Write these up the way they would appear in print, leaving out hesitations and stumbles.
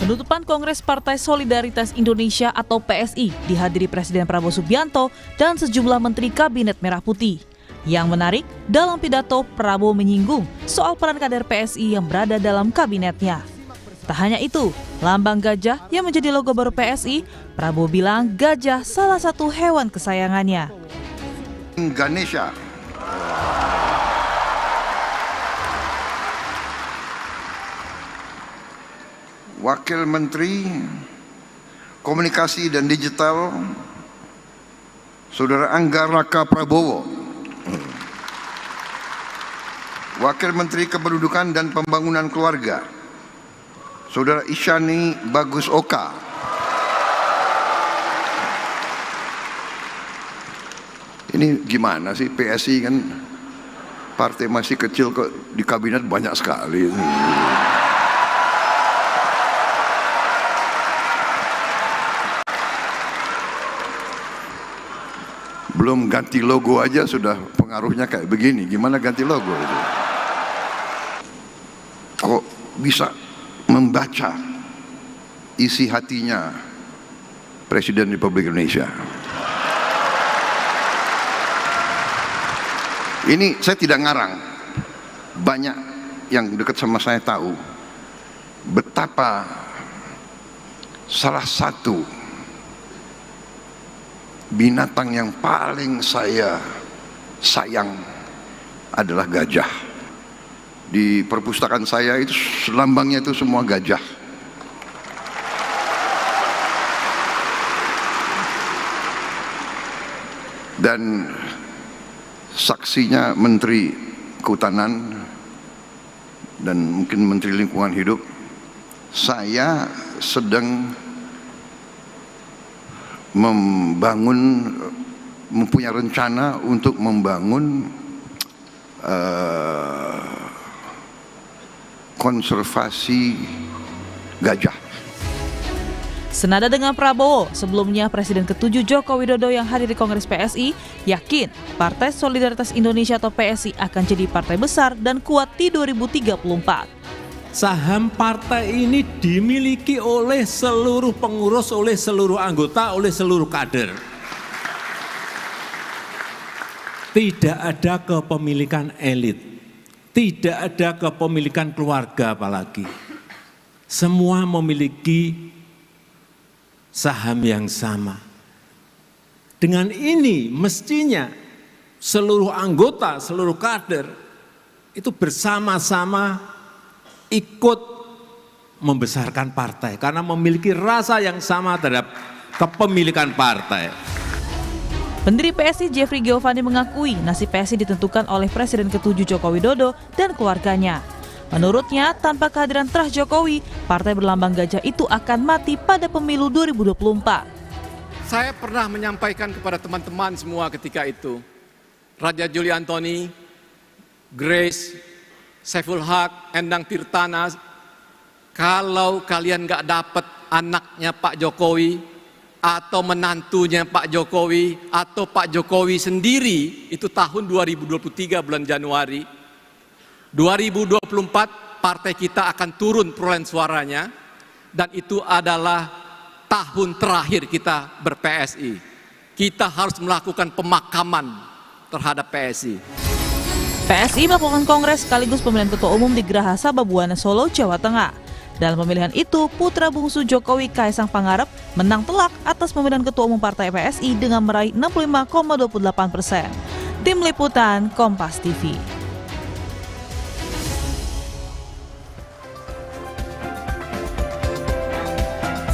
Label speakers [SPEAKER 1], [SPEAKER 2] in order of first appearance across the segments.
[SPEAKER 1] Penutupan Kongres Partai Solidaritas Indonesia atau PSI dihadiri Presiden Prabowo Subianto dan sejumlah Menteri Kabinet Merah Putih. Yang menarik, dalam pidato Prabowo menyinggung soal peran kader PSI yang berada dalam kabinetnya. Tak hanya itu, lambang gajah yang menjadi logo baru PSI, Prabowo bilang gajah salah satu hewan kesayangannya.
[SPEAKER 2] Ganesha. Wakil Menteri Komunikasi dan Digital, Saudara Angga Raka Prabowo. Wakil Menteri Kependudukan dan Pembangunan Keluarga, Saudara Isyani Bagus Oka. Ini gimana sih, PSI kan partai masih kecil kok di kabinet banyak sekali. Belum ganti logo aja sudah pengaruhnya kayak begini. Gimana ganti logo itu? Kok bisa membaca isi hatinya Presiden Republik Indonesia? Ini saya tidak ngarang. Banyak yang dekat sama saya tahu betapa salah satu binatang yang paling saya sayang adalah gajah. Di perpustakaan saya itu lambangnya itu semua gajah. Dan saksinya Menteri Kehutanan dan mungkin Menteri Lingkungan Hidup, saya sedang mempunyai rencana untuk membangun konservasi gajah.
[SPEAKER 1] Senada dengan Prabowo, sebelumnya Presiden ke-7 Joko Widodo yang hadir di Kongres PSI yakin Partai Solidaritas Indonesia atau PSI akan jadi partai besar dan kuat di 2034.
[SPEAKER 3] Saham partai ini dimiliki oleh seluruh pengurus, oleh seluruh anggota, oleh seluruh kader. Tidak ada kepemilikan elit, tidak ada kepemilikan keluarga apalagi. Semua memiliki saham yang sama. Dengan ini mestinya seluruh anggota, seluruh kader itu bersama-sama ikut membesarkan partai karena memiliki rasa yang sama terhadap kepemilikan partai.
[SPEAKER 1] Pendiri PSI Jeffrey Giovanni mengakui nasib PSI ditentukan oleh Presiden ke-7 Joko Widodo dan keluarganya. Menurutnya, tanpa kehadiran terah Jokowi, partai berlambang gajah itu akan mati pada pemilu 2024.
[SPEAKER 4] Saya pernah menyampaikan kepada teman-teman semua ketika itu, Raja Juli Antoni, Grace, Saiful Haq, Endang Tirtana, kalau kalian nggak dapat anaknya Pak Jokowi atau menantunya Pak Jokowi atau Pak Jokowi sendiri, itu tahun 2023 bulan Januari, 2024 partai kita akan turun perolehan suaranya dan itu adalah tahun terakhir kita ber-PSI. Kita harus melakukan pemakaman terhadap PSI.
[SPEAKER 1] PSI melakukan kongres sekaligus pemilihan ketua umum di Geraha Sababwana, Solo, Jawa Tengah. Dalam pemilihan itu, putra bungsu Jokowi Kaesang Pangarep menang telak atas pemilihan ketua umum partai PSI dengan meraih 65,28%. Tim Liputan Kompas TV.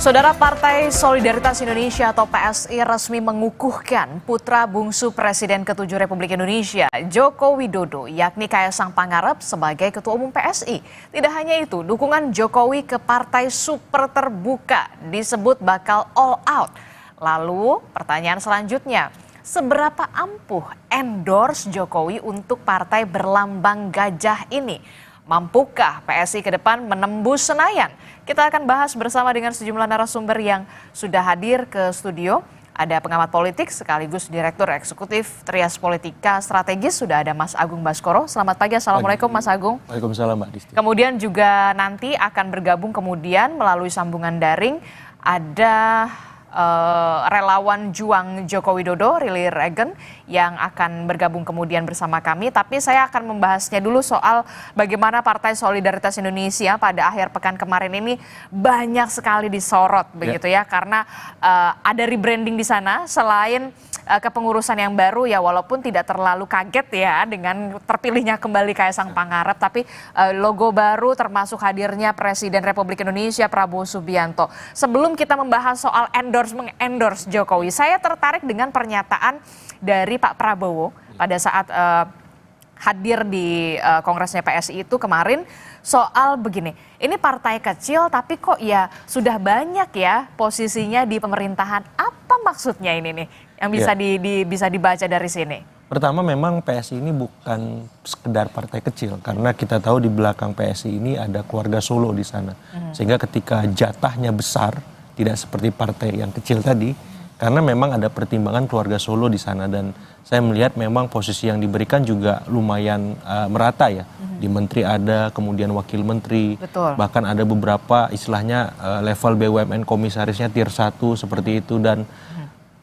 [SPEAKER 5] Saudara, Partai Solidaritas Indonesia atau PSI resmi mengukuhkan putra bungsu Presiden ke-7 Republik Indonesia, Joko Widodo, yakni Kaesang Pangarep sebagai Ketua Umum PSI. Tidak hanya itu, dukungan Jokowi ke partai super terbuka disebut bakal all out. Lalu pertanyaan selanjutnya, seberapa ampuh endorse Jokowi untuk partai berlambang gajah ini? Mampukah PSI ke depan menembus Senayan? Kita akan bahas bersama dengan sejumlah narasumber yang sudah hadir ke studio. Ada pengamat politik sekaligus Direktur Eksekutif Trias Politika Strategis, sudah ada Mas Agung Baskoro. Selamat pagi, Assalamualaikum Mas Agung.
[SPEAKER 6] Waalaikumsalam Mbak Disti.
[SPEAKER 5] Kemudian juga nanti akan bergabung kemudian melalui sambungan daring ada relawan Juang Joko Widodo, Rili Regen, yang akan bergabung kemudian bersama kami. Tapi saya akan membahasnya dulu soal bagaimana Partai Solidaritas Indonesia pada akhir pekan kemarin ini banyak sekali disorot begitu ya, karena ada rebranding di sana. Selain kepengurusan yang baru ya, walaupun tidak terlalu kaget ya dengan terpilihnya kembali Kaesang Pangarep, tapi logo baru termasuk hadirnya Presiden Republik Indonesia Prabowo Subianto. Sebelum kita membahas soal mengendorse Jokowi, saya tertarik dengan pernyataan dari Pak Prabowo pada saat hadir di kongresnya PSI itu kemarin soal begini, ini partai kecil tapi kok ya sudah banyak ya posisinya di pemerintahan. Apa maksudnya ini nih yang bisa dibaca dari sini?
[SPEAKER 6] Pertama, memang PSI ini bukan sekedar partai kecil, karena kita tahu di belakang PSI ini ada keluarga Solo di sana. Sehingga ketika jatahnya besar, tidak seperti partai yang kecil tadi, karena memang ada pertimbangan keluarga Solo di sana. Dan saya melihat memang posisi yang diberikan juga lumayan merata ya. Di menteri ada, kemudian wakil menteri, bahkan ada beberapa istilahnya level BUMN komisarisnya tier 1 seperti itu. Dan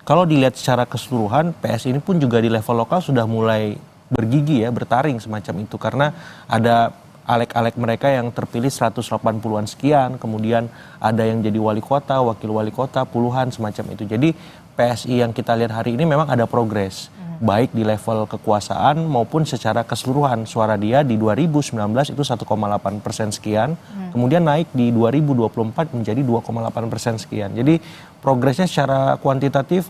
[SPEAKER 6] kalau dilihat secara keseluruhan, PS ini pun juga di level lokal sudah mulai bergigi ya, bertaring semacam itu. Karena ada alek-alek mereka yang terpilih 180-an sekian, kemudian ada yang jadi wali kota, wakil wali kota, puluhan semacam itu. Jadi PSI yang kita lihat hari ini memang ada progres, baik di level kekuasaan maupun secara keseluruhan. Suara dia di 2019 itu 1,8% sekian, kemudian naik di 2024 menjadi 2,8% sekian. Jadi progresnya secara kuantitatif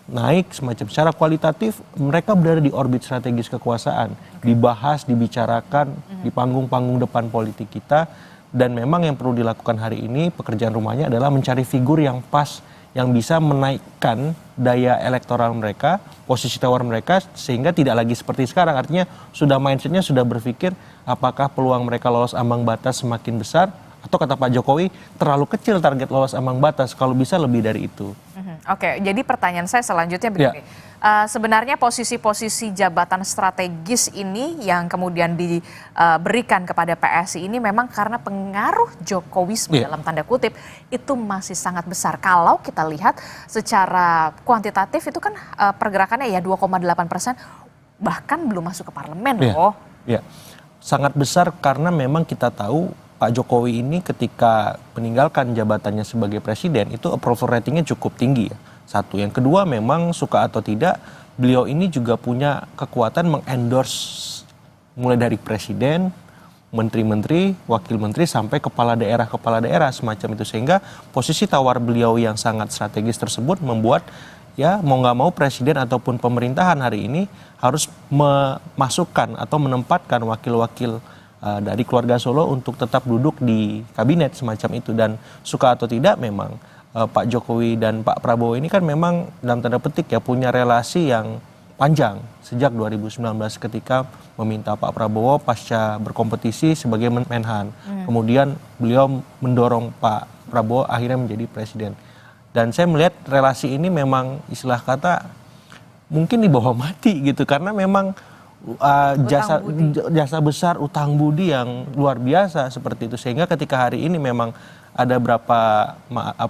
[SPEAKER 6] naik semacam. Secara kualitatif mereka berada di orbit strategis kekuasaan, dibahas, dibicarakan di panggung-panggung depan politik kita. Dan memang yang perlu dilakukan hari ini, pekerjaan rumahnya adalah mencari figur yang pas, yang bisa menaikkan daya elektoral mereka, posisi tawar mereka, sehingga tidak lagi seperti sekarang. Artinya sudah mindsetnya sudah berpikir apakah peluang mereka lolos ambang batas semakin besar, atau kata Pak Jokowi terlalu kecil target lolos ambang batas, kalau bisa lebih dari itu.
[SPEAKER 5] Oke, jadi pertanyaan saya selanjutnya begini. Sebenarnya posisi-posisi jabatan strategis ini yang kemudian diberikan kepada PSI ini memang karena pengaruh Jokowisme dalam tanda kutip itu masih sangat besar. Kalau kita lihat secara kuantitatif itu kan pergerakannya ya 2,8%, bahkan belum masuk ke parlemen loh.
[SPEAKER 6] Ya, sangat besar karena memang kita tahu Pak Jokowi ini ketika meninggalkan jabatannya sebagai presiden itu approval ratingnya cukup tinggi ya. Satu. Yang kedua, memang suka atau tidak, beliau ini juga punya kekuatan mengendorse mulai dari presiden, menteri-menteri, wakil menteri, sampai kepala daerah semacam itu. Sehingga posisi tawar beliau yang sangat strategis tersebut membuat ya mau nggak mau presiden ataupun pemerintahan hari ini harus memasukkan atau menempatkan wakil-wakil dari keluarga Solo untuk tetap duduk di kabinet semacam itu. Dan suka atau tidak memang Pak Jokowi dan Pak Prabowo ini kan memang dalam tanda petik ya punya relasi yang panjang sejak 2019 ketika meminta Pak Prabowo pasca berkompetisi sebagai Menhan. Kemudian beliau mendorong Pak Prabowo akhirnya menjadi presiden. Dan saya melihat relasi ini memang istilah kata mungkin di bawah mati gitu, karena memang jasa besar, utang budi yang luar biasa seperti itu. Sehingga ketika hari ini memang ada berapa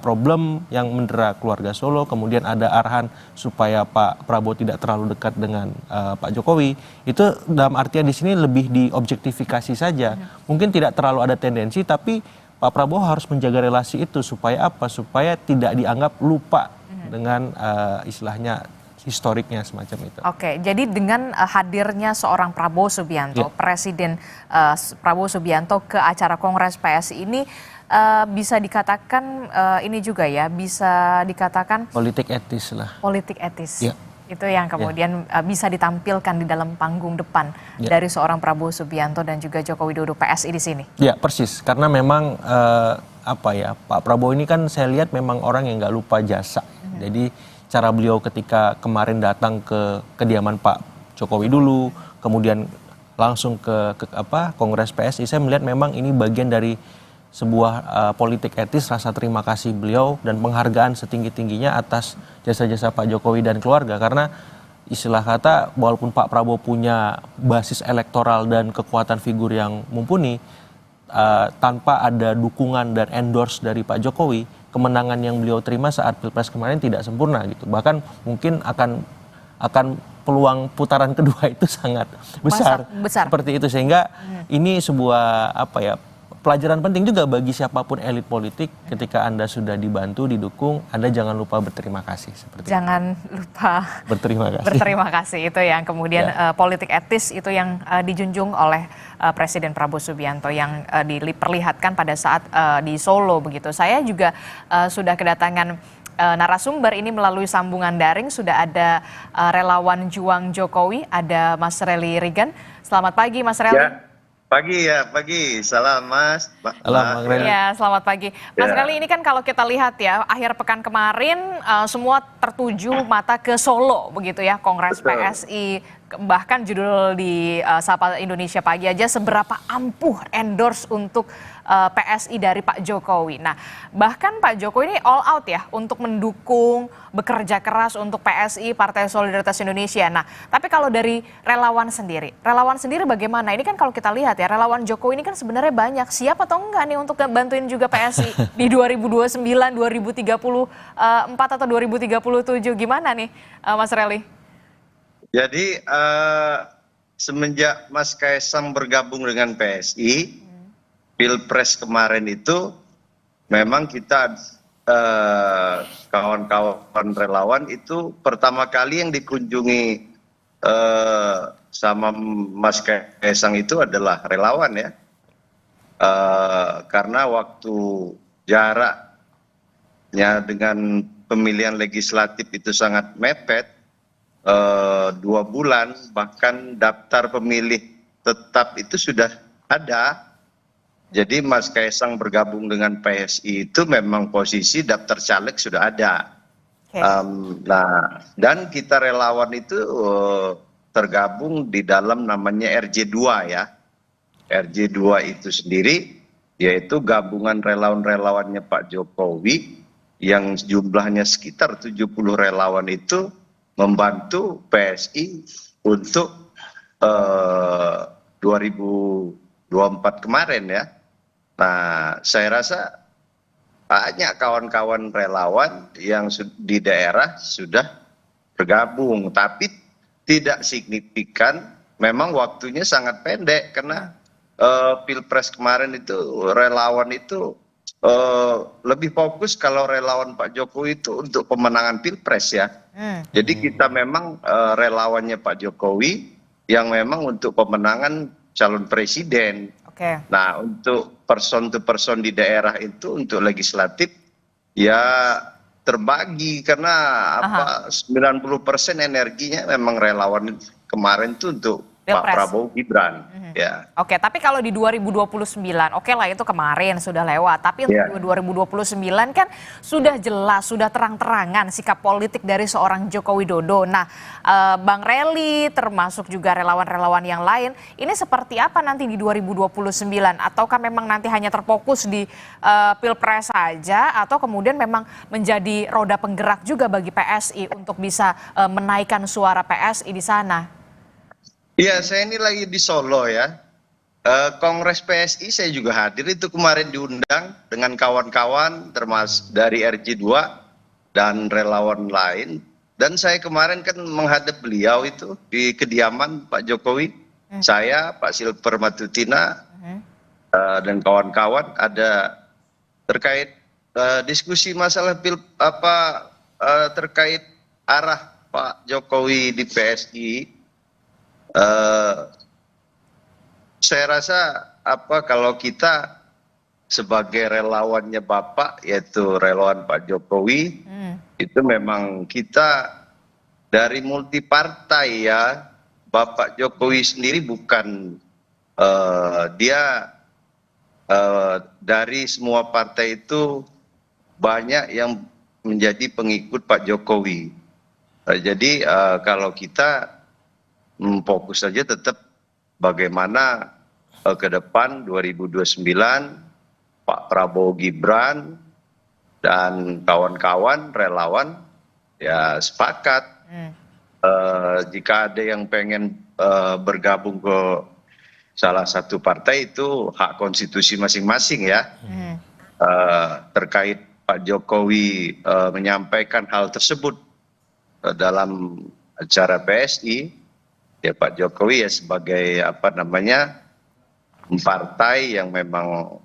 [SPEAKER 6] problem yang mendera keluarga Solo, kemudian ada arahan supaya Pak Prabowo tidak terlalu dekat dengan Pak Jokowi. Itu dalam artian di sini lebih diobjektifikasi saja. Mungkin tidak terlalu ada tendensi, tapi Pak Prabowo harus menjaga relasi itu supaya apa? Supaya tidak dianggap lupa dengan istilahnya historiknya semacam itu.
[SPEAKER 5] Oke, jadi dengan hadirnya seorang Prabowo Subianto, Presiden Prabowo Subianto ke acara Kongres PSI ini bisa dikatakan ini juga ya, bisa dikatakan
[SPEAKER 6] politik etis lah.
[SPEAKER 5] Politik etis. Itu yang kemudian bisa ditampilkan di dalam panggung depan dari seorang Prabowo Subianto dan juga Joko Widodo PSI di sini. Ya,
[SPEAKER 6] persis. Karena memang Pak Prabowo ini kan saya lihat memang orang yang nggak lupa jasa. Jadi cara beliau ketika kemarin datang ke kediaman Pak Jokowi dulu, kemudian langsung ke Kongres PSI, saya melihat memang ini bagian dari sebuah politik etis, rasa terima kasih beliau dan penghargaan setinggi-tingginya atas jasa-jasa Pak Jokowi dan keluarga. Karena istilah kata, walaupun Pak Prabowo punya basis elektoral dan kekuatan figur yang mumpuni, tanpa ada dukungan dan endorse dari Pak Jokowi, kemenangan yang beliau terima saat Pilpres kemarin tidak sempurna gitu. Bahkan mungkin akan peluang putaran kedua itu sangat besar. Seperti itu, sehingga ini sebuah pelajaran penting juga bagi siapapun elit politik. Ketika Anda sudah dibantu, didukung, Anda jangan lupa berterima kasih.
[SPEAKER 5] Jangan lupa
[SPEAKER 6] berterima kasih.
[SPEAKER 5] Berterima kasih, itu yang kemudian politik etis itu yang dijunjung oleh Presiden Prabowo Subianto yang diperlihatkan pada saat di Solo begitu. Saya juga sudah kedatangan narasumber ini melalui sambungan daring. Sudah ada relawan Juang Jokowi, ada Mas Relly Regan. Selamat pagi Mas Relly.
[SPEAKER 7] Pagi. Salam Mas.
[SPEAKER 6] Selamat pagi.
[SPEAKER 5] Ya, selamat pagi. Mas Relly, ini kan kalau kita lihat ya, akhir pekan kemarin semua tertuju mata ke Solo begitu ya, Kongres PSI. Bahkan judul di Sapa Indonesia Pagi aja, seberapa ampuh endorse untuk PSI dari Pak Jokowi. Nah, bahkan Pak Jokowi ini all out ya untuk mendukung, bekerja keras untuk PSI, Partai Solidaritas Indonesia. Nah, tapi kalau dari relawan sendiri bagaimana? Ini kan kalau kita lihat ya, relawan Jokowi ini kan sebenarnya banyak. Siap atau enggak nih untuk bantuin juga PSI di 2029, 2034 atau 2037? Gimana nih Mas Relly?
[SPEAKER 7] Jadi semenjak Mas Kaisang bergabung dengan PSI, Pilpres kemarin itu memang kita kawan-kawan relawan itu pertama kali yang dikunjungi sama Mas Kaisang itu adalah relawan ya. Karena waktu jaraknya dengan pemilihan legislatif itu sangat mepet, 2 bulan, bahkan daftar pemilih tetap itu sudah ada. Jadi Mas Kaisang bergabung dengan PSI itu memang posisi daftar caleg sudah ada. Nah, dan kita relawan itu tergabung di dalam namanya RJ2 ya. RJ2 itu sendiri yaitu gabungan relawan-relawannya Pak Jokowi yang jumlahnya sekitar 70 relawan itu membantu PSI untuk 2024 kemarin ya. Nah, saya rasa banyak kawan-kawan relawan yang di daerah sudah bergabung, tapi tidak signifikan. Memang waktunya sangat pendek karena Pilpres kemarin itu relawan itu lebih fokus kalau relawan Pak Jokowi itu untuk pemenangan Pilpres ya. Jadi kita memang relawannya Pak Jokowi yang memang untuk pemenangan calon presiden. Nah, untuk person to person di daerah itu untuk legislatif ya terbagi karena 90% energinya memang relawan kemarin itu untuk Pilpres. Pak Prabowo Gibran. Ya.
[SPEAKER 5] Oke, tapi kalau di 2029, oke lah itu kemarin sudah lewat. Tapi untuk 2029 kan sudah jelas, sudah terang-terangan sikap politik dari seorang Joko Widodo. Nah, Bang Relly termasuk juga relawan-relawan yang lain, ini seperti apa nanti di 2029? Ataukah memang nanti hanya terfokus di Pilpres saja, atau kemudian memang menjadi roda penggerak juga bagi PSI untuk bisa menaikkan suara PSI di sana?
[SPEAKER 7] Iya, saya ini lagi di Solo ya. Kongres PSI saya juga hadir itu kemarin diundang dengan kawan-kawan termasuk dari RJ2 dan relawan lain. Dan saya kemarin kan menghadap beliau itu di kediaman Pak Jokowi. Saya, Pak Silver Matutina dan kawan-kawan ada terkait diskusi masalah terkait arah Pak Jokowi di PSI. Saya rasa kalau kita sebagai relawannya Bapak, yaitu relawan Pak Jokowi, itu memang kita dari multi partai ya. Bapak Jokowi sendiri bukan dia dari semua partai itu banyak yang menjadi pengikut Pak Jokowi. Jadi kalau kita fokus saja tetap bagaimana ke depan 2029 Pak Prabowo Gibran dan kawan-kawan relawan ya sepakat jika ada yang pengen bergabung ke salah satu partai itu hak konstitusi masing-masing ya. Terkait Pak Jokowi menyampaikan hal tersebut dalam acara PSI, ya Pak Jokowi ya sebagai partai yang memang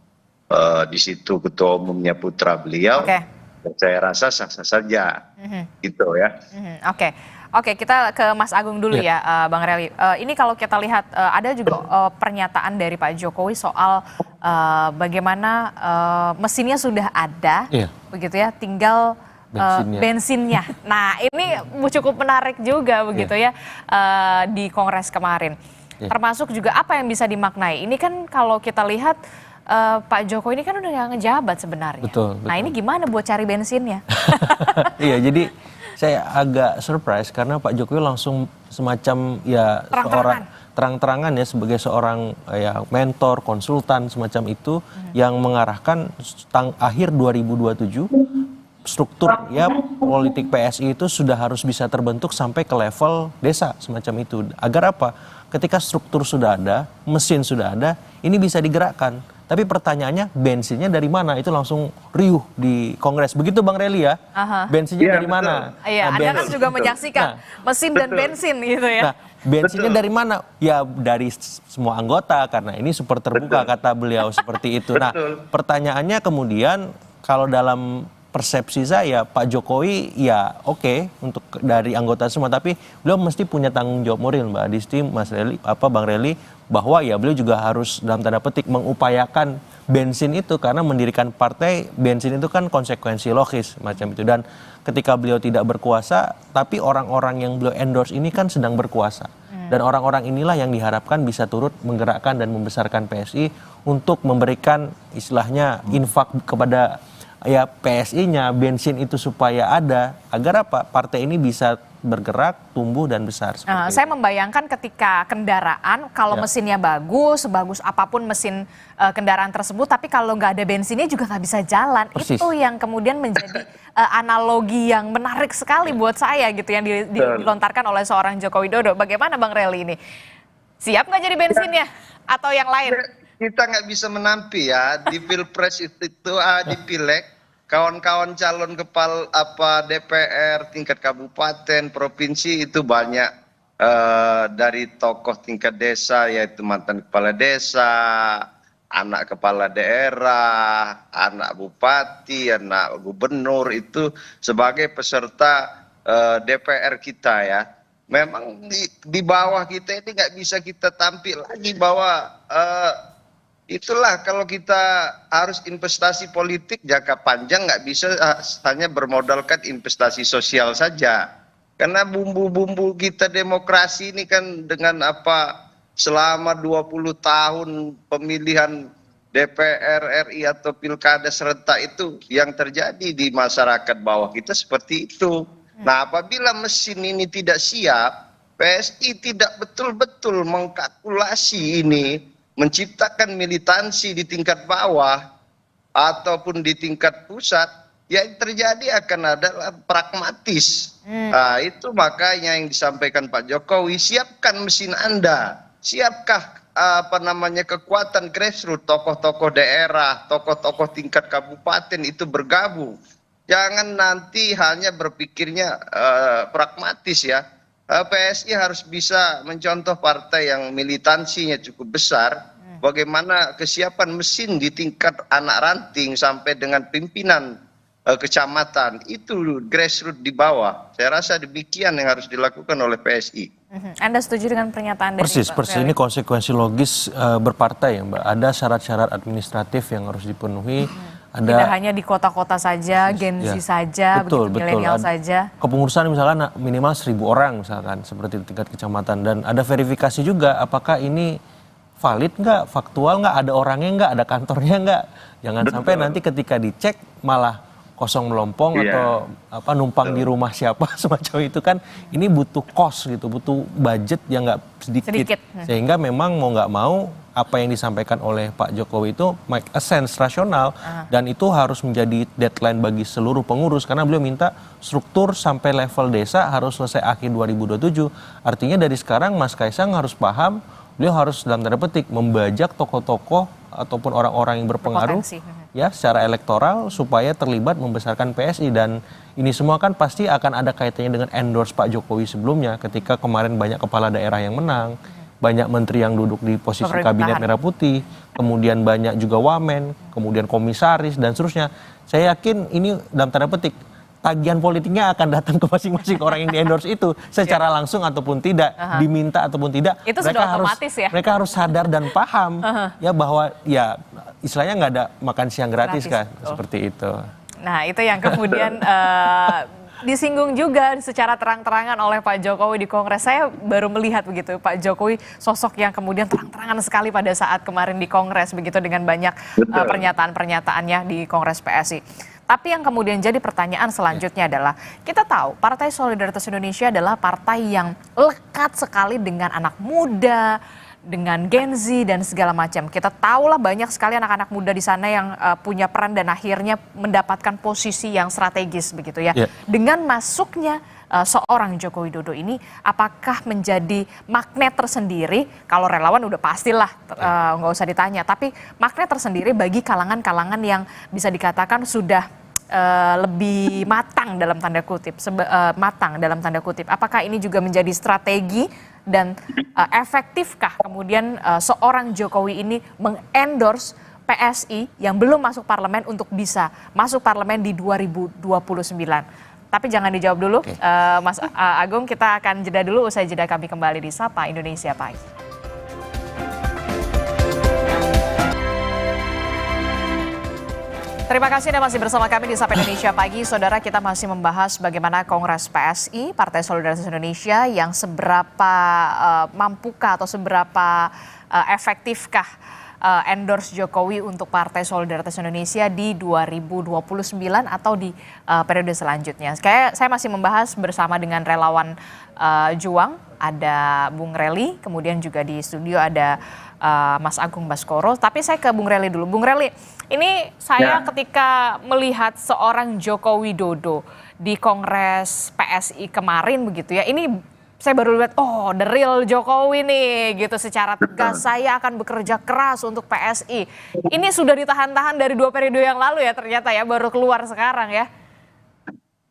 [SPEAKER 7] di situ ketua umumnya putra beliau, saya rasa sah-sah saja, gitu ya.
[SPEAKER 5] Oke, kita ke Mas Agung dulu ya, Bang Relly. Ini kalau kita lihat ada juga pernyataan dari Pak Jokowi soal bagaimana mesinnya sudah ada, begitu ya, tinggal bensinnya. Nah, ini cukup menarik juga begitu ya di Kongres kemarin. Termasuk juga apa yang bisa dimaknai. Ini kan kalau kita lihat Pak Jokowi ini kan udah nggak ngejabat sebenarnya.
[SPEAKER 6] Betul.
[SPEAKER 5] Nah, ini gimana buat cari bensinnya?
[SPEAKER 6] Iya, jadi saya agak surprise karena Pak Jokowi langsung semacam ya terang-terangan ya sebagai seorang ya mentor, konsultan semacam itu yang mengarahkan akhir 2027 struktur ya politik PSI itu sudah harus bisa terbentuk sampai ke level desa semacam itu. Agar apa? Ketika struktur sudah ada, mesin sudah ada, ini bisa digerakkan. Tapi pertanyaannya bensinnya dari mana? Itu langsung riuh di Kongres. Begitu Bang Relly ya? Bensinnya dari mana?
[SPEAKER 5] Iya, Anda kan juga menyaksikan mesin dan bensin gitu ya.
[SPEAKER 6] Nah, bensinnya dari mana? Ya dari semua anggota karena ini super terbuka kata beliau seperti itu. Nah, pertanyaannya kemudian kalau dalam persepsi saya Pak Jokowi ya oke untuk dari anggota semua, tapi beliau mesti punya tanggung jawab moral, Mbak Adisti, Mas Relly, Bang Relly, bahwa ya beliau juga harus dalam tanda petik mengupayakan bensin itu karena mendirikan partai bensin itu kan konsekuensi logis macam itu. Dan ketika beliau tidak berkuasa, tapi orang-orang yang beliau endorse ini kan sedang berkuasa. Dan orang-orang inilah yang diharapkan bisa turut menggerakkan dan membesarkan PSI untuk memberikan istilahnya infak kepada ya PSI-nya, bensin itu supaya ada, agar apa? Partai ini bisa bergerak, tumbuh dan besar.
[SPEAKER 5] Saya membayangkan ketika kendaraan, kalau mesinnya bagus, sebagus apapun mesin kendaraan tersebut, tapi kalau nggak ada bensinnya juga nggak bisa jalan.
[SPEAKER 6] Persis.
[SPEAKER 5] Itu yang kemudian menjadi analogi yang menarik sekali buat saya gitu, yang dilontarkan oleh seorang Joko Widodo. Bagaimana Bang Relly ini? Siap nggak jadi bensinnya? Atau yang lain?
[SPEAKER 7] Kita nggak bisa menampi ya di Pilpres itu di Pileg kawan-kawan calon kepala DPR tingkat kabupaten provinsi itu banyak dari tokoh tingkat desa yaitu mantan kepala desa, anak kepala daerah, anak bupati, anak gubernur itu sebagai peserta DPR kita ya. Memang di bawah kita ini nggak bisa kita tampil lagi bahwa itulah kalau kita harus investasi politik jangka panjang nggak bisa hanya bermodalkan investasi sosial saja. Karena bumbu-bumbu kita demokrasi ini kan dengan selama 20 tahun pemilihan DPR RI atau pilkada serentak itu yang terjadi di masyarakat bawah kita seperti itu. Nah, apabila mesin ini tidak siap, PSI tidak betul-betul mengkalkulasi ini, menciptakan militansi di tingkat bawah ataupun di tingkat pusat, yang terjadi akan adalah pragmatis. Nah, itu makanya yang disampaikan Pak Jokowi, siapkan mesin Anda, siapkah kekuatan grassroots, tokoh-tokoh daerah, tokoh-tokoh tingkat kabupaten itu bergabung. Jangan nanti hanya berpikirnya pragmatis ya. PSI harus bisa mencontoh partai yang militansinya cukup besar. Bagaimana kesiapan mesin di tingkat anak ranting sampai dengan pimpinan kecamatan itu grassroots di bawah. Saya rasa demikian yang harus dilakukan oleh PSI.
[SPEAKER 5] Anda setuju dengan pernyataan dari
[SPEAKER 6] Persis ini konsekuensi logis berpartai ya Mbak. Ada syarat-syarat administratif yang harus dipenuhi.
[SPEAKER 5] Tidak hanya di kota-kota saja, Gen Z saja, milenial saja.
[SPEAKER 6] Kepengurusan misalkan minimal 1.000 orang misalkan seperti di tingkat kecamatan, dan ada verifikasi juga apakah ini valid nggak, faktual nggak, ada orangnya nggak, ada kantornya nggak. Jangan sampai nanti ketika dicek malah kosong melompong atau apa numpang di rumah siapa semacam itu kan, ini butuh cost gitu, butuh budget yang nggak sedikit. Sehingga memang mau nggak mau apa yang disampaikan oleh Pak Jokowi itu make a sense, rasional, dan itu harus menjadi deadline bagi seluruh pengurus karena beliau minta struktur sampai level desa harus selesai akhir 2027. Artinya dari sekarang Mas Kaisang harus paham, beliau harus dalam tanda petik membajak tokoh-tokoh ataupun orang-orang yang berpengaruh ya secara elektoral supaya terlibat membesarkan PSI, dan ini semua kan pasti akan ada kaitannya dengan endorse Pak Jokowi sebelumnya ketika kemarin banyak kepala daerah yang menang, banyak menteri yang duduk di posisi kabinet merah putih, kemudian banyak juga wamen, kemudian komisaris dan seterusnya. Saya yakin ini dalam tanda petik tagihan politiknya akan datang ke masing-masing orang yang di-endorse itu secara langsung ataupun tidak, diminta ataupun tidak.
[SPEAKER 5] Itu sudah otomatis ya?
[SPEAKER 6] Mereka harus sadar dan paham ya bahwa ya istilahnya nggak ada makan siang gratis kan, seperti itu.
[SPEAKER 5] Nah itu yang kemudian disinggung juga secara terang-terangan oleh Pak Jokowi di Kongres. Saya baru melihat begitu Pak Jokowi sosok yang kemudian terang-terangan sekali pada saat kemarin di Kongres begitu dengan banyak pernyataan-pernyataannya di Kongres PSI. Tapi yang kemudian jadi pertanyaan selanjutnya adalah, kita tahu Partai Solidaritas Indonesia adalah partai yang lekat sekali dengan anak muda, dengan Gen Z dan segala macam. Kita tahulah banyak sekali anak-anak muda di sana yang punya peran dan akhirnya mendapatkan posisi yang strategis begitu ya. Dengan masuknya seorang Joko Widodo ini, apakah menjadi magnet tersendiri? Kalau relawan udah pastilah nggak usah ditanya. Tapi magnet tersendiri bagi kalangan-kalangan yang bisa dikatakan sudah lebih matang dalam tanda kutip, matang dalam tanda kutip. Apakah ini juga menjadi strategi dan efektifkah kemudian seorang Jokowi ini mengendorse PSI yang belum masuk parlemen untuk bisa masuk parlemen di 2029? Tapi jangan dijawab dulu, Mas Agung, kita akan jeda dulu, usai jeda kami kembali di Sapa Indonesia Pagi. Terima kasih Anda masih bersama kami di Sapa Indonesia Pagi. Saudara, kita masih membahas bagaimana Kongres PSI, Partai Solidaritas Indonesia, yang seberapa mampukah atau seberapa efektifkah endorse Jokowi untuk Partai Solidaritas Indonesia di 2029 atau di periode selanjutnya. Saya masih membahas bersama dengan relawan Juang, ada Bung Rely, kemudian juga di studio ada Mas Agung Baskoro. Tapi saya ke Bung Rely dulu. Bung Rely, ini saya ketika melihat seorang Joko Widodo di Kongres PSI kemarin begitu ya, ini saya baru lihat, oh the real Jokowi nih gitu, secara tegas saya akan bekerja keras untuk PSI. Ini sudah ditahan-tahan dari 2 periode yang lalu ya ternyata ya, baru keluar sekarang ya.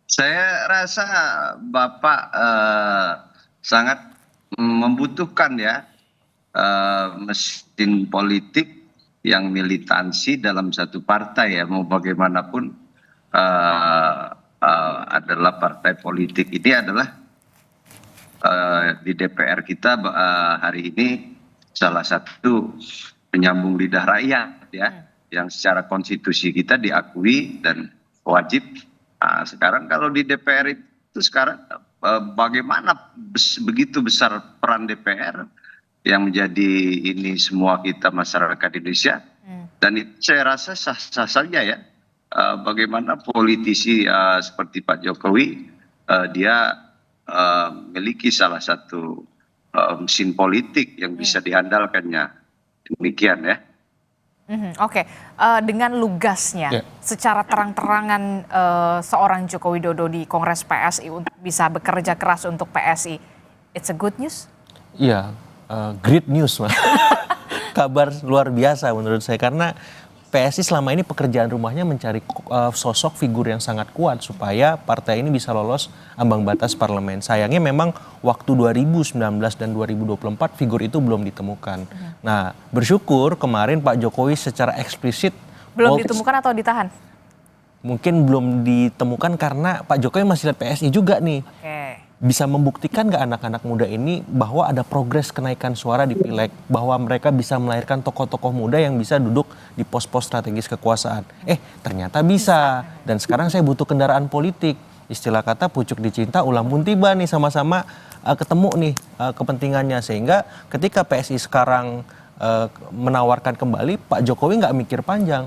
[SPEAKER 7] Saya rasa Bapak sangat membutuhkan ya mesin politik yang militansi dalam satu partai ya, mau bagaimanapun adalah partai politik ini adalah di DPR kita hari ini salah satu penyambung lidah rakyat ya, yang secara konstitusi kita diakui dan wajib. Nah, sekarang kalau di DPR itu sekarang bagaimana begitu besar peran DPR yang menjadi ini semua kita masyarakat Indonesia, dan itu saya rasa sah-sah saja ya. Bagaimana politisi seperti Pak Jokowi dia memiliki salah satu mesin politik yang bisa diandalkannya, demikian ya.
[SPEAKER 5] Oke. Dengan lugasnya secara terang-terangan seorang Joko Widodo di Kongres PSI untuk bisa bekerja keras untuk PSI, it's a good news?
[SPEAKER 6] Iya, great news Mas. Kabar luar biasa menurut saya, karena PSI selama ini pekerjaan rumahnya mencari sosok figur yang sangat kuat supaya partai ini bisa lolos ambang batas parlemen. Sayangnya memang waktu 2019 dan 2024 figur itu belum ditemukan. Nah, bersyukur kemarin Pak Jokowi secara eksplisit
[SPEAKER 5] belum ditemukan atau ditahan?
[SPEAKER 6] Mungkin belum ditemukan karena Pak Jokowi masih lihat PSI juga nih. Bisa membuktikan nggak anak-anak muda ini bahwa ada progres kenaikan suara di pileg, bahwa mereka bisa melahirkan tokoh-tokoh muda yang bisa duduk di pos-pos strategis kekuasaan. Ternyata bisa. Dan sekarang saya butuh kendaraan politik. Istilah kata pucuk dicinta ulang pun tiba nih, sama-sama ketemu nih kepentingannya. Sehingga ketika PSI sekarang menawarkan kembali, Pak Jokowi nggak mikir panjang.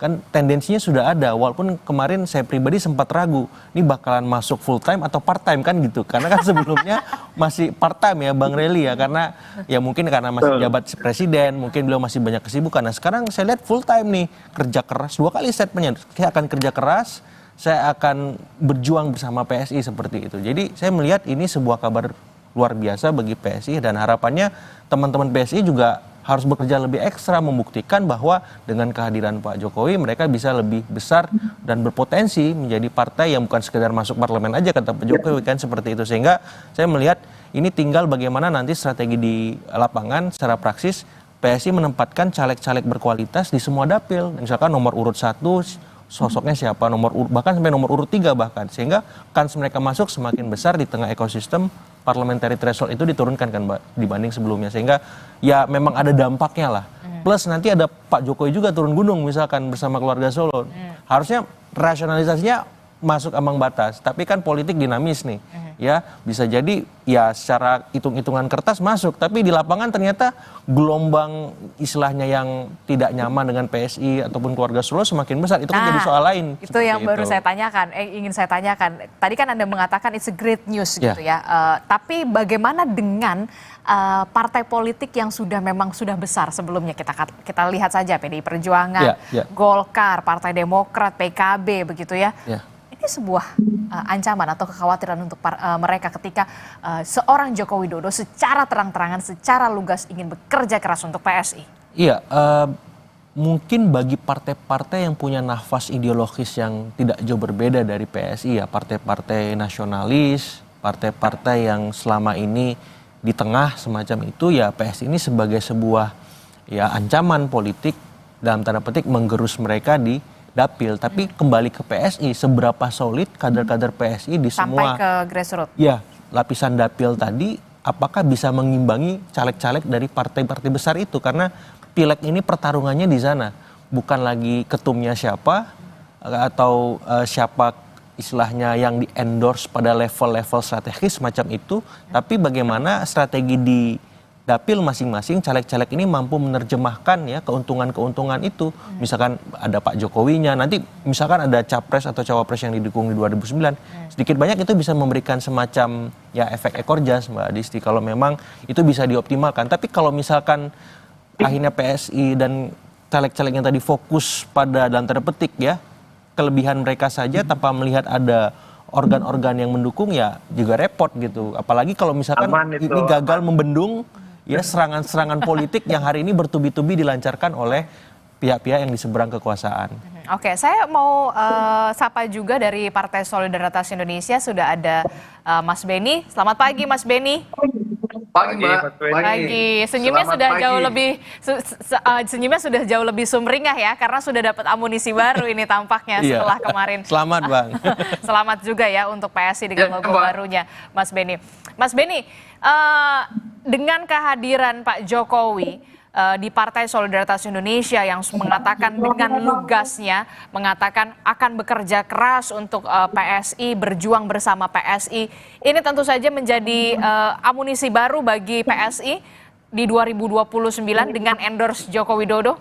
[SPEAKER 6] kan tendensinya sudah ada, walaupun kemarin saya pribadi sempat ragu ini bakalan masuk full time atau part time kan gitu, karena kan sebelumnya masih part time ya Bang Reli ya, karena ya mungkin karena masih jabat presiden, mungkin beliau masih banyak kesibukan. Nah sekarang saya lihat full time nih, kerja keras, 2 kali statementnya, saya akan kerja keras, saya akan berjuang bersama PSI seperti itu. Jadi saya melihat ini sebuah kabar luar biasa bagi PSI, dan harapannya teman-teman PSI juga harus bekerja lebih ekstra membuktikan bahwa dengan kehadiran Pak Jokowi mereka bisa lebih besar dan berpotensi menjadi partai yang bukan sekedar masuk parlemen aja kata Pak Jokowi kan, seperti itu. Sehingga saya melihat ini tinggal bagaimana nanti strategi di lapangan secara praksis PSI menempatkan caleg-caleg berkualitas di semua dapil. Misalkan nomor urut 1 sosoknya siapa, bahkan sampai nomor urut 3 bahkan, sehingga kans mereka masuk semakin besar di tengah ekosistem parliamentary threshold itu diturunkan kan Mbak dibanding sebelumnya, sehingga ya memang ada dampaknya lah. Plus nanti ada Pak Jokowi juga turun gunung misalkan bersama keluarga Solo. Harusnya rasionalisasinya masuk ambang batas, tapi kan politik dinamis nih. Ya, bisa jadi ya secara hitung-hitungan kertas masuk, tapi di lapangan ternyata gelombang istilahnya yang tidak nyaman dengan PSI ataupun keluarga Solo semakin besar. Itu kan jadi soal lain.
[SPEAKER 5] Itu yang baru saya tanyakan, ingin saya tanyakan. Tadi kan Anda mengatakan it's a great news gitu ya. Tapi bagaimana dengan partai politik yang memang sudah besar sebelumnya? Kita lihat saja PDI Perjuangan, Golkar, Partai Demokrat, PKB begitu ya. Ini sebuah ancaman atau kekhawatiran untuk mereka ketika seorang Joko Widodo secara terang-terangan, secara lugas ingin bekerja keras untuk PSI. Iya,
[SPEAKER 6] mungkin bagi partai-partai yang punya nafas ideologis yang tidak jauh berbeda dari PSI ya, partai-partai nasionalis, partai-partai yang selama ini di tengah semacam itu, ya PSI ini sebagai sebuah ya ancaman politik dalam tanda petik menggerus mereka di dapil. Tapi kembali ke PSI, seberapa solid kader-kader PSI di semua
[SPEAKER 5] sampai ke grassroots.
[SPEAKER 6] Ya, lapisan dapil tadi, apakah bisa mengimbangi caleg-caleg dari partai-partai besar itu? Karena pileg ini pertarungannya di sana, bukan lagi ketumnya siapa atau siapa istilahnya yang di endorse pada level-level strategis semacam itu, tapi bagaimana strategi di dapil masing-masing caleg-caleg ini mampu menerjemahkan ya keuntungan-keuntungan itu. Misalkan ada Pak Jokowinya, nanti misalkan ada capres atau cawapres yang didukung di 2009, sedikit banyak itu bisa memberikan semacam ya efek ekor jas Mbak Disti kalau memang itu bisa dioptimalkan. Tapi kalau misalkan akhirnya PSI dan caleg-caleg yang tadi fokus pada dalam tanda petik ya kelebihan mereka saja tanpa melihat ada organ-organ yang mendukung, ya juga repot gitu. Apalagi kalau misalkan ini gagal membendung ya serangan-serangan politik yang hari ini bertubi-tubi dilancarkan oleh pihak-pihak yang di seberang kekuasaan.
[SPEAKER 5] Oke, saya mau sapa juga dari Partai Solidaritas Indonesia, sudah ada Mas Beni. Selamat pagi Mas Beni.
[SPEAKER 8] Pagi Mbak.
[SPEAKER 5] Pagi. Senyumnya
[SPEAKER 8] Selamat
[SPEAKER 5] sudah
[SPEAKER 8] pagi.
[SPEAKER 5] jauh lebih senyumnya sudah jauh lebih sumringah ya, karena sudah dapat amunisi baru ini tampaknya setelah kemarin.
[SPEAKER 6] Selamat Bang.
[SPEAKER 5] Selamat juga ya untuk PSI dengan logo barunya Mas Beni. Mas Beni, dengan kehadiran Pak Jokowi di Partai Solidaritas Indonesia yang mengatakan dengan lugasnya mengatakan akan bekerja keras untuk PSI, berjuang bersama PSI, ini tentu saja menjadi amunisi baru bagi PSI di 2029 dengan endorse Joko Widodo.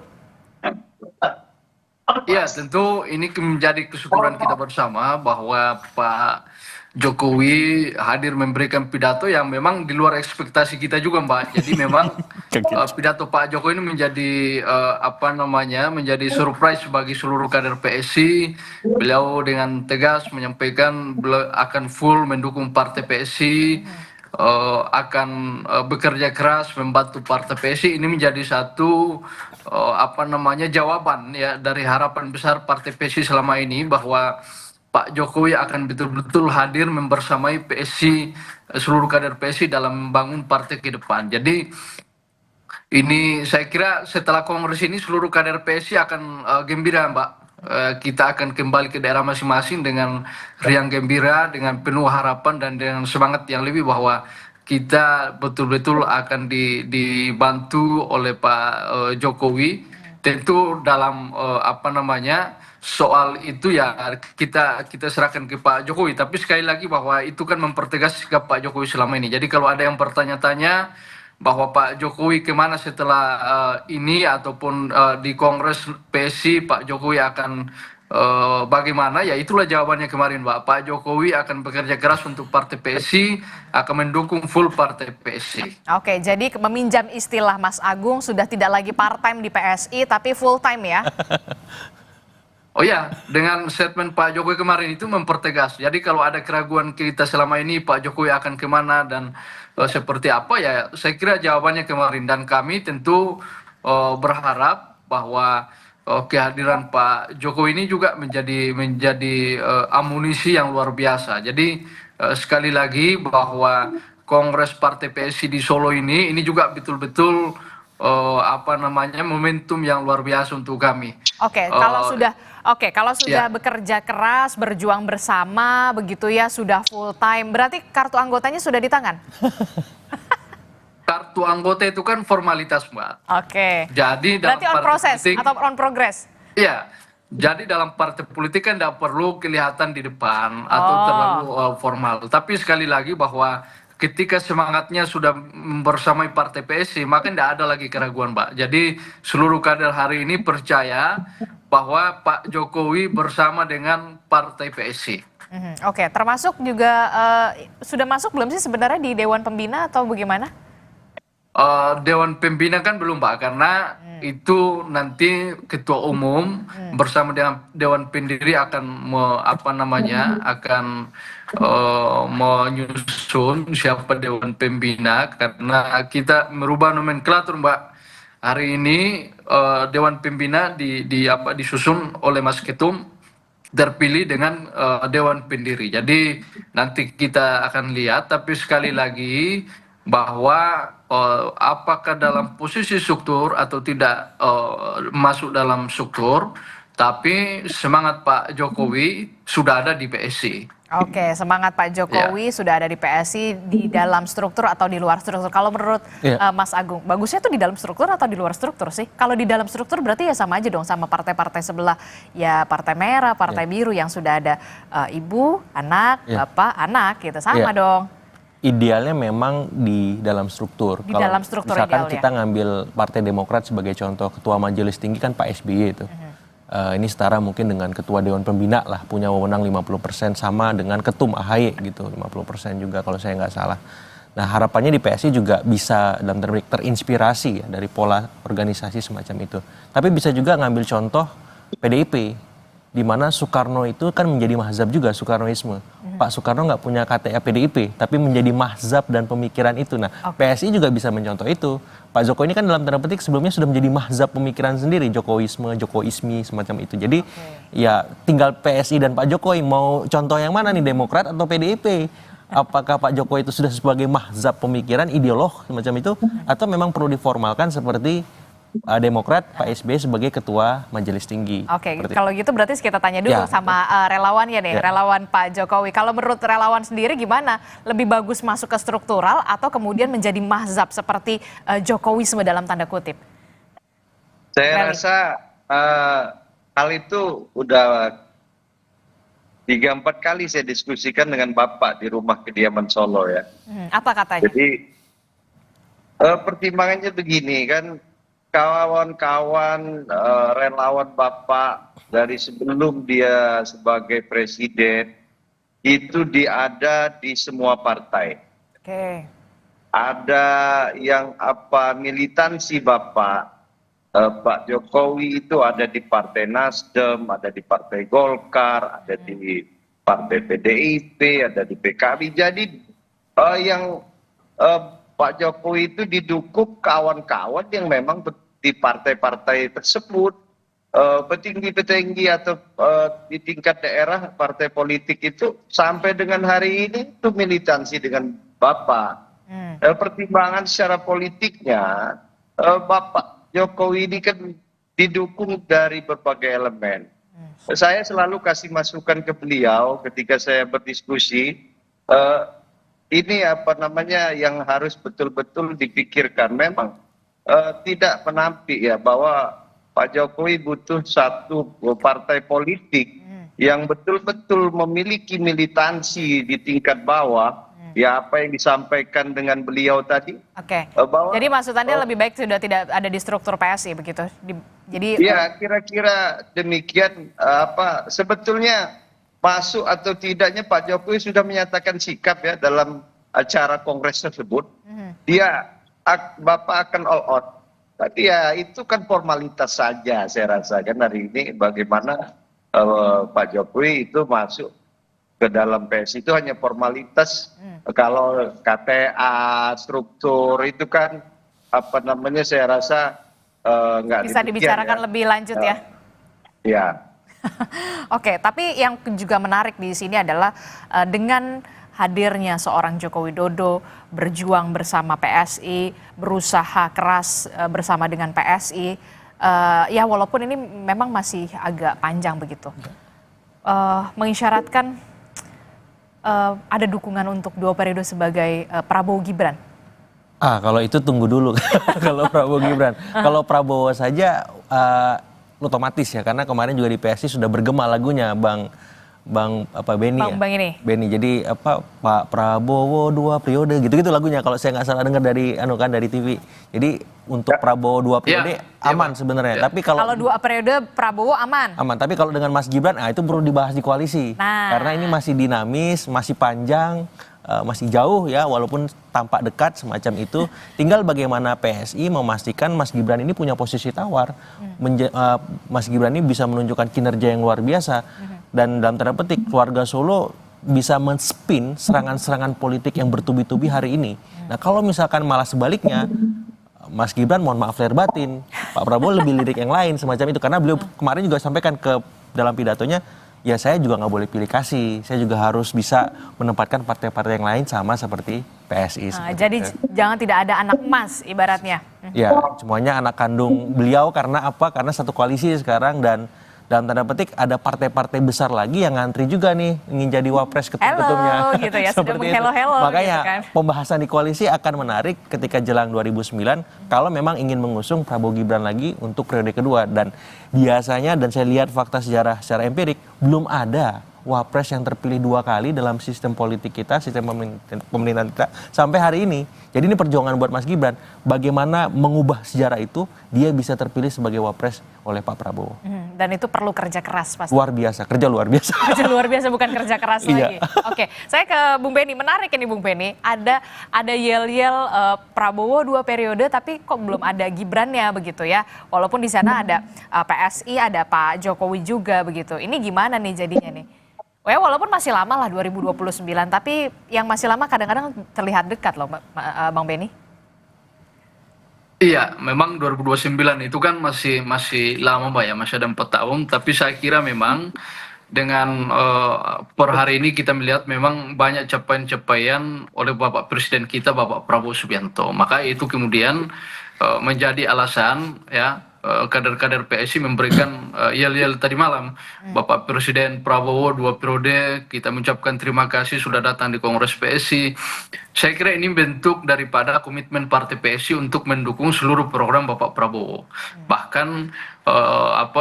[SPEAKER 8] Ya, tentu ini menjadi kesyukuran kita bersama bahwa Pak Jokowi hadir memberikan pidato yang memang di luar ekspektasi kita juga Mbak. Jadi memang pidato Pak Jokowi ini menjadi menjadi surprise bagi seluruh kader PSI. Beliau dengan tegas menyampaikan beliau akan full mendukung partai PSI, akan bekerja keras membantu partai PSI. Ini menjadi satu jawaban ya dari harapan besar partai PSI selama ini bahwa Pak Jokowi akan betul-betul hadir membersamai PSI, seluruh kader PSI dalam membangun partai ke depan. Jadi ini saya kira setelah kongres ini seluruh kader PSI akan gembira Mbak. Kita akan kembali ke daerah masing-masing dengan riang gembira, dengan penuh harapan dan dengan semangat yang lebih bahwa kita betul-betul akan dibantu oleh Pak Jokowi. Tentu dalam soal itu ya kita serahkan ke Pak Jokowi, tapi sekali lagi bahwa itu kan mempertegas sikap Pak Jokowi selama ini. Jadi kalau ada yang bertanya-tanya bahwa Pak Jokowi kemana setelah ini ataupun di Kongres PSI Pak Jokowi akan bagaimana, ya itulah jawabannya kemarin Pak Jokowi akan bekerja keras untuk partai PSI, akan mendukung full partai PSI.
[SPEAKER 5] Oke, jadi meminjam istilah Mas Agung sudah tidak lagi part-time di PSI tapi full-time ya?
[SPEAKER 8] Oh ya, dengan statement Pak Jokowi kemarin itu mempertegas. Jadi kalau ada keraguan kita selama ini Pak Jokowi akan kemana dan seperti apa, ya saya kira jawabannya kemarin. Dan kami tentu berharap bahwa kehadiran Pak Jokowi ini juga menjadi amunisi yang luar biasa. Jadi sekali lagi bahwa Kongres Partai PSI di Solo ini juga betul-betul momentum yang luar biasa untuk kami.
[SPEAKER 5] Kalau sudah bekerja keras, berjuang bersama, begitu ya, sudah full time, berarti kartu anggotanya sudah di tangan?
[SPEAKER 8] Kartu anggota itu kan formalitas, Mbak.
[SPEAKER 5] Oke.
[SPEAKER 8] Jadi
[SPEAKER 5] berarti on proses atau on progress?
[SPEAKER 8] Iya. Jadi dalam partai politik kan tidak perlu kelihatan di depan atau terlalu formal. Tapi sekali lagi bahwa ketika semangatnya sudah bersamai partai PSI, maka tidak ada lagi keraguan, Pak. Jadi seluruh kader hari ini percaya bahwa Pak Jokowi bersama dengan partai PSI.
[SPEAKER 5] Oke, termasuk juga sudah masuk belum sih sebenarnya di Dewan Pembina atau bagaimana?
[SPEAKER 8] Dewan Pembina kan belum, Pak, karena itu nanti Ketua Umum bersama dengan Dewan Pendiri akan menyusun siapa Dewan Pembina, karena kita merubah nomenklatur, Mbak. Hari ini Dewan Pembina disusun oleh Mas Ketum, terpilih dengan Dewan Pendiri. Jadi nanti kita akan lihat, tapi sekali lagi bahwa apakah dalam posisi struktur atau tidak masuk dalam struktur, tapi semangat Pak Jokowi sudah ada di PSI.
[SPEAKER 5] Oke, semangat Pak Jokowi sudah ada di PSI, di dalam struktur atau di luar struktur. Kalau menurut Mas Agung, bagusnya tuh di dalam struktur atau di luar struktur sih? Kalau di dalam struktur berarti ya sama aja dong sama partai-partai sebelah, ya Partai Merah, Partai Biru yang sudah ada ibu, anak, bapak, anak gitu, sama dong.
[SPEAKER 6] Idealnya memang di dalam struktur.
[SPEAKER 5] Di dalam struktur
[SPEAKER 6] misalkan
[SPEAKER 5] idealnya.
[SPEAKER 6] kita ngambil Partai Demokrat sebagai contoh, Ketua Majelis Tinggi kan Pak SBY itu. Ini setara mungkin dengan Ketua Dewan Pembina lah, punya wewenang 50%, sama dengan Ketum AHY gitu, 50% juga kalau saya nggak salah. Nah harapannya di PSI juga bisa dalam terinspirasi ya dari pola organisasi semacam itu. Tapi bisa juga ngambil contoh PDIP, di mana Soekarno itu kan menjadi mahzab juga, Soekarnoisme. Pak Soekarno nggak punya KTA PDIP, tapi menjadi mahzab dan pemikiran itu. Nah, PSI juga bisa mencontoh itu. Pak Jokowi ini kan dalam tanda petik sebelumnya sudah menjadi mahzab pemikiran sendiri, Jokowisme, Jokoismi, semacam itu. Jadi ya tinggal PSI dan Pak Jokowi mau contoh yang mana nih, Demokrat atau PDIP? Apakah Pak Jokowi itu sudah sebagai mahzab pemikiran, ideolog semacam itu, atau memang perlu diformalkan seperti Demokrat, Pak SBY sebagai Ketua Majelis Tinggi.
[SPEAKER 5] Oke, kalau gitu berarti kita tanya dulu sama relawannya nih, relawan Pak Jokowi. Kalau menurut relawan sendiri gimana? Lebih bagus masuk ke struktural atau kemudian menjadi mahzab seperti Jokowisme dalam tanda kutip?
[SPEAKER 7] Saya rasa hal itu udah 3-4 kali saya diskusikan dengan Bapak di rumah kediaman Solo ya.
[SPEAKER 5] Apa katanya?
[SPEAKER 7] Jadi pertimbangannya begini kan, kawan-kawan relawan Bapak dari sebelum dia sebagai presiden itu ada di semua partai.
[SPEAKER 5] Oke.
[SPEAKER 7] Ada yang militansi Bapak, Pak Jokowi itu ada di Partai Nasdem, ada di Partai Golkar, ada di Partai PDIP, ada di PKB. Jadi Pak Jokowi itu didukung kawan-kawan yang memang di partai-partai tersebut, petinggi-petinggi atau di tingkat daerah partai politik itu sampai dengan hari ini itu militansi dengan Bapak. Pertimbangan secara politiknya, Bapak Jokowi ini kan didukung dari berbagai elemen. Saya selalu kasih masukan ke beliau ketika saya berdiskusi, ini yang harus betul-betul dipikirkan. Memang tidak menampik ya bahwa Pak Jokowi butuh satu partai politik yang betul-betul memiliki militansi di tingkat bawah Ya apa yang disampaikan dengan beliau tadi.
[SPEAKER 5] Oke.
[SPEAKER 7] Bahwa
[SPEAKER 5] Jadi maksud Anda lebih baik sudah tidak ada di struktur PSI begitu. Jadi
[SPEAKER 7] ya kira-kira demikian. Sebetulnya masuk atau tidaknya Pak Jokowi sudah menyatakan sikap ya dalam acara kongres tersebut. Bapak akan all out. Tapi ya itu kan formalitas saja saya rasa kan hari ini bagaimana Pak Jokowi itu masuk ke dalam PSI itu hanya formalitas. Kalau KTA, struktur itu kan saya rasa nggak
[SPEAKER 5] bisa dibicarakan lebih lanjut ya.
[SPEAKER 7] Ya.
[SPEAKER 5] Oke, tapi yang juga menarik di sini adalah dengan hadirnya seorang Joko Widodo berjuang bersama PSI, berusaha keras bersama dengan PSI, ya walaupun ini memang masih agak panjang begitu, mengisyaratkan ada dukungan untuk 2 periode sebagai Prabowo Gibran.
[SPEAKER 6] Kalau itu tunggu dulu. Kalau Prabowo Gibran, kalau Prabowo saja otomatis ya, karena kemarin juga di PSI sudah bergema lagunya Benny ya?
[SPEAKER 5] Bang ini.
[SPEAKER 6] Benny. Jadi Pak Prabowo 2 periode gitu-gitu lagunya kalau saya nggak salah dengar dari dari TV. Jadi untuk Prabowo 2 periode aman sebenarnya. Tapi kalau
[SPEAKER 5] 2 periode Prabowo aman.
[SPEAKER 6] Aman, tapi kalau dengan Mas Gibran itu perlu dibahas di koalisi. Karena ini masih dinamis, masih panjang, masih jauh ya, walaupun tampak dekat semacam itu. Tinggal bagaimana PSI memastikan Mas Gibran ini punya posisi tawar. Mas Gibran ini bisa menunjukkan kinerja yang luar biasa. Dan dalam tanda petik keluarga Solo bisa men-spin serangan-serangan politik yang bertubi-tubi hari ini. Nah kalau misalkan malah sebaliknya, Mas Gibran mohon maaf lahir batin, Pak Prabowo lebih lirik yang lain semacam itu. Karena beliau kemarin juga sampaikan dalam pidatonya, ya saya juga nggak boleh pilih kasih, saya juga harus bisa menempatkan partai-partai yang lain sama seperti PSI.
[SPEAKER 5] Jadi jangan tidak ada anak emas ibaratnya.
[SPEAKER 6] Ya, semuanya anak kandung beliau. Karena apa? Karena satu koalisi sekarang, dan dalam tanda petik ada partai-partai besar lagi yang ngantri juga nih ingin jadi wapres ketum-ketumnya.
[SPEAKER 5] Gitu ya, sudah menghelo-helo.
[SPEAKER 6] Makanya
[SPEAKER 5] gitu kan.
[SPEAKER 6] pembahasan di koalisi akan menarik ketika jelang 2009 kalau memang ingin mengusung Prabowo Gibran lagi untuk periode kedua. Dan biasanya, dan saya lihat fakta sejarah secara empirik, belum ada wapres yang terpilih 2 kali dalam sistem politik kita, sistem pemerintahan kita sampai hari ini. Jadi ini perjuangan buat Mas Gibran, bagaimana mengubah sejarah itu, dia bisa terpilih sebagai wapres oleh Pak Prabowo.
[SPEAKER 5] Dan itu perlu kerja keras pasti.
[SPEAKER 6] Luar biasa, kerja luar biasa.
[SPEAKER 5] Kerja luar biasa, bukan kerja keras lagi. Oke, saya ke Bung Benny. Menarik ini Bung Benny, ada yel-yel Prabowo 2 periode, tapi kok belum ada Gibrannya begitu ya. Walaupun di sana ada PSI, ada Pak Jokowi juga begitu. Ini gimana nih jadinya nih? Walaupun masih lama lah 2029, tapi yang masih lama kadang-kadang terlihat dekat loh Bang Benny.
[SPEAKER 8] Iya, memang 2029 itu kan masih lama Mbak ya, masih ada 4 tahun. Tapi saya kira memang dengan per hari ini kita melihat memang banyak capaian-capaian oleh Bapak Presiden kita, Bapak Prabowo Subianto. Maka itu kemudian menjadi alasan ya kader-kader PSI memberikan yel-yel tadi malam. Bapak Presiden Prabowo 2 periode, kita mengucapkan terima kasih sudah datang di Kongres PSI. Saya kira ini bentuk daripada komitmen Partai PSI untuk mendukung seluruh program Bapak Prabowo. Bahkan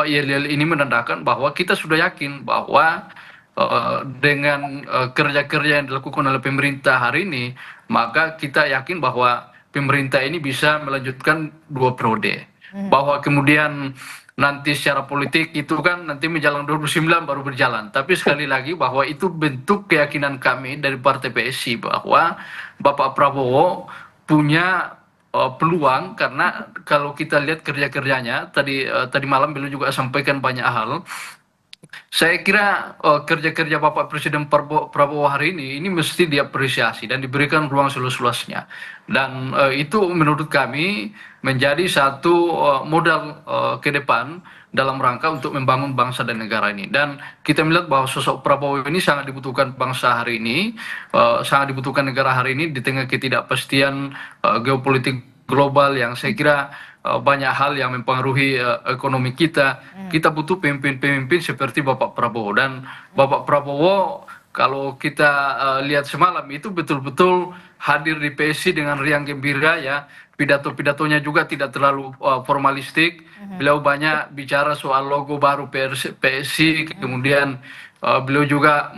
[SPEAKER 8] yel-yel ini menandakan bahwa kita sudah yakin bahwa dengan kerja-kerja yang dilakukan oleh pemerintah hari ini, maka kita yakin bahwa pemerintah ini bisa melanjutkan 2 periode. Bahwa kemudian nanti secara politik itu kan nanti menjelang 2009 baru berjalan. Tapi sekali lagi bahwa itu bentuk keyakinan kami dari Partai PSI bahwa Bapak Prabowo punya peluang. Karena kalau kita lihat kerja-kerjanya tadi malam beliau juga sampaikan banyak hal. Saya kira kerja-kerja Bapak Presiden Prabowo hari ini mesti diapresiasi dan diberikan ruang seluas-luasnya. Dan itu menurut kami menjadi satu modal ke depan dalam rangka untuk membangun bangsa dan negara ini. Dan kita melihat bahwa sosok Prabowo ini sangat dibutuhkan bangsa hari ini, sangat dibutuhkan negara hari ini di tengah ketidakpastian geopolitik global yang saya kira banyak hal yang mempengaruhi ekonomi kita. Kita butuh pemimpin-pemimpin seperti Bapak Prabowo. Dan Bapak Prabowo kalau kita lihat semalam itu betul-betul hadir di PSI dengan riang gembira ya. Pidato-pidatonya juga tidak terlalu formalistik. Beliau banyak bicara soal logo baru PSI, kemudian beliau juga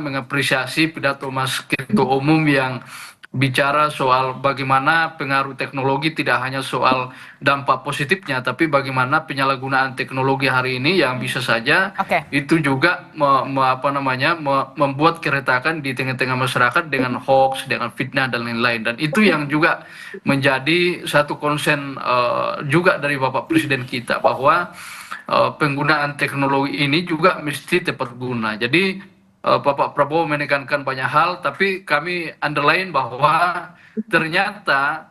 [SPEAKER 8] mengapresiasi pidato Mas Ketua Umum yang bicara soal bagaimana pengaruh teknologi tidak hanya soal dampak positifnya, tapi bagaimana penyalahgunaan teknologi hari ini yang bisa saja itu juga membuat keretakan di tengah-tengah masyarakat dengan hoax, dengan fitnah dan lain-lain. Dan itu yang juga menjadi satu konsen juga dari Bapak Presiden kita, bahwa penggunaan teknologi ini juga mesti tepat guna. Jadi Bapak Prabowo menekankan banyak hal, tapi kami underline bahwa ternyata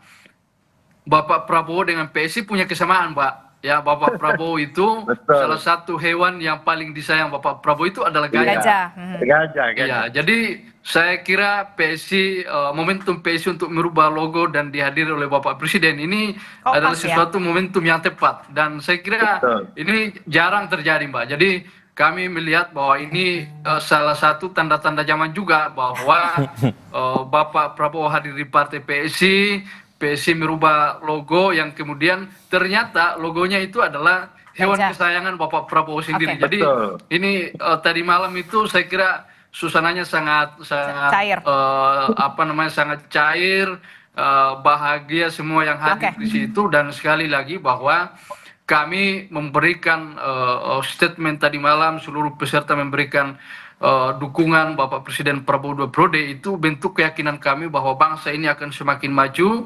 [SPEAKER 8] Bapak Prabowo dengan PSI punya kesamaan, Pak. Ya, Bapak Prabowo itu salah satu hewan yang paling disayang Bapak Prabowo itu adalah gajah.
[SPEAKER 7] Gajah.
[SPEAKER 8] Ya, jadi saya kira PSI, momentum PSI untuk merubah logo dan dihadiri oleh Bapak Presiden ini adalah sesuatu momentum yang tepat. Dan saya kira ini jarang terjadi, Mbak. Jadi kami melihat bahwa ini salah satu tanda-tanda zaman juga, bahwa Bapak Prabowo hadir di partai PSI merubah logo yang kemudian ternyata logonya itu adalah hewan kesayangan Bapak Prabowo sendiri. Jadi ini tadi malam itu saya kira suasananya sangat cair, sangat cair, bahagia semua yang hadir di situ. Dan sekali lagi bahwa kami memberikan statement tadi malam, seluruh peserta memberikan dukungan Bapak Presiden Prabowo 2 periode, itu bentuk keyakinan kami bahwa bangsa ini akan semakin maju,